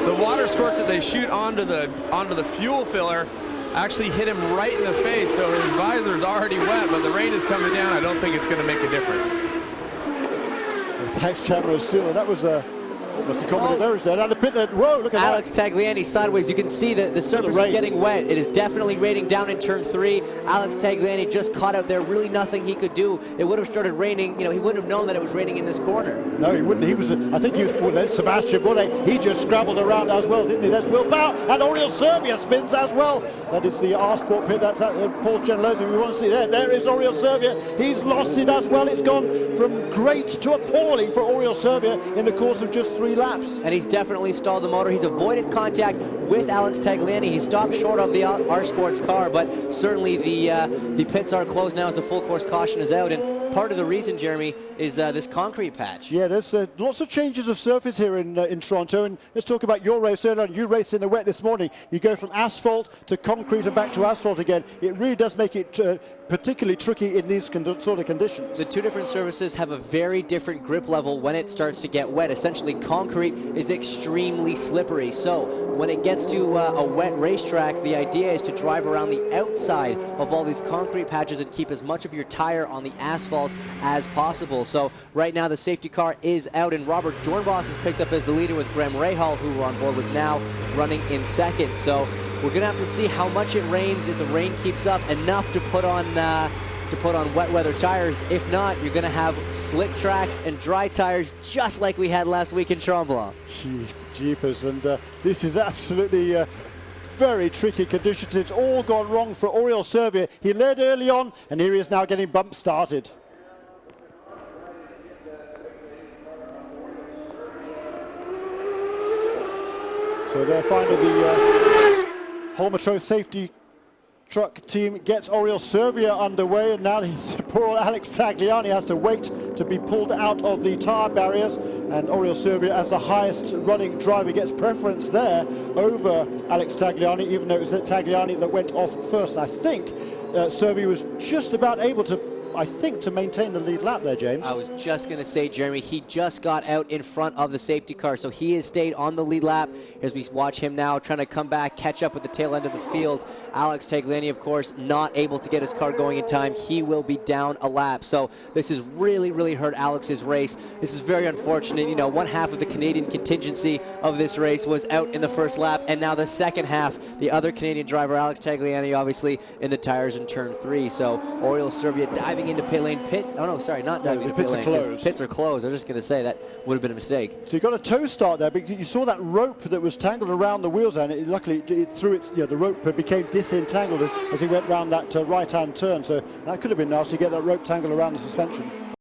the water squirt that they shoot onto the fuel filler actually hit him right in the face, so his visor's already wet, but the rain is coming down. I don't think it's going to make a difference. Thanks, Chandler Steele. That was a almost a comment of those there. Now the pit, whoa, look at Alex Tagliani sideways. You can see that the surface is getting wet. It is definitely raining down in turn 3. Alex Tagliani just caught out there. Really nothing he could do. It would have started raining. You know, he wouldn't have known that it was raining in this corner. No, he wouldn't. He was, I think he was, well, there's Sebastian Bourdais. He just scrabbled around as well, didn't he? There's Will Bow, and Oriol Servia spins as well. That is the R-Sport pit. That's Paul Gentilozzi. We want to see there. There is Oriol Servia. He's lost it as well. It's gone from great to appalling for Oriol Servia in the course of just 3 laps. And he's definitely stalled the motor. He's avoided contact with Alex Tagliani. He stopped short of the R-Sports car, but certainly the pits are closed now as the full course caution is out. And part of the reason, Jeremy, is this concrete patch. Yeah, there's lots of changes of surface here in Toronto. And let's talk about your race earlier on. You raced in the wet this morning. You go from asphalt to concrete and back to asphalt again. It really does make it particularly tricky in these sort of conditions. The two different surfaces have a very different grip level when it starts to get wet. Essentially, concrete is extremely slippery. So when it gets to a wet racetrack, the idea is to drive around the outside of all these concrete patches and keep as much of your tire on the asphalt as possible. So right now the safety car is out, and Robert Dornbos is picked up as the leader with Graham Rahal, who we're on board with now, running in second. So we're going to have to see how much it rains. If the rain keeps up enough to put on wet weather tires. If not, you're going to have slick tracks and dry tires just like we had last week in Tremblant. Jeepers, and this is absolutely very tricky conditions. It's all gone wrong for Oriol Servia. He led early on, and here he is now getting bump started. So they're finally the Holmetro safety truck team gets Oriol Servia underway, and now poor Alex Tagliani has to wait to be pulled out of the tire barriers, and Oriol Servia, as the highest running driver, gets preference there over Alex Tagliani, even though it was Tagliani that went off first. I think Servia was just about able to, to maintain the lead lap there, James. I was just going to say, Jeremy, he just got out in front of the safety car, so he has stayed on the lead lap as we watch him now trying to come back, catch up with the tail end of the field. Alex Tagliani, of course, not able to get his car going in time. He will be down a lap, so this has really, really hurt Alex's race. This is very unfortunate. You know, one half of the Canadian contingency of this race was out in the first lap, and now the second half, the other Canadian driver, Alex Tagliani, obviously in the tires in turn 3. So Oriol Servia diving into pit lane. Not diving into pit lane. Pits are closed. Pits are closed. I was just going to say that would have been a mistake. So you got a toe start there, but you saw that rope that was tangled around the wheels, and luckily it threw its, the rope became disentangled as he went round that right-hand turn. So that could have been nasty to get that rope tangled around the suspension.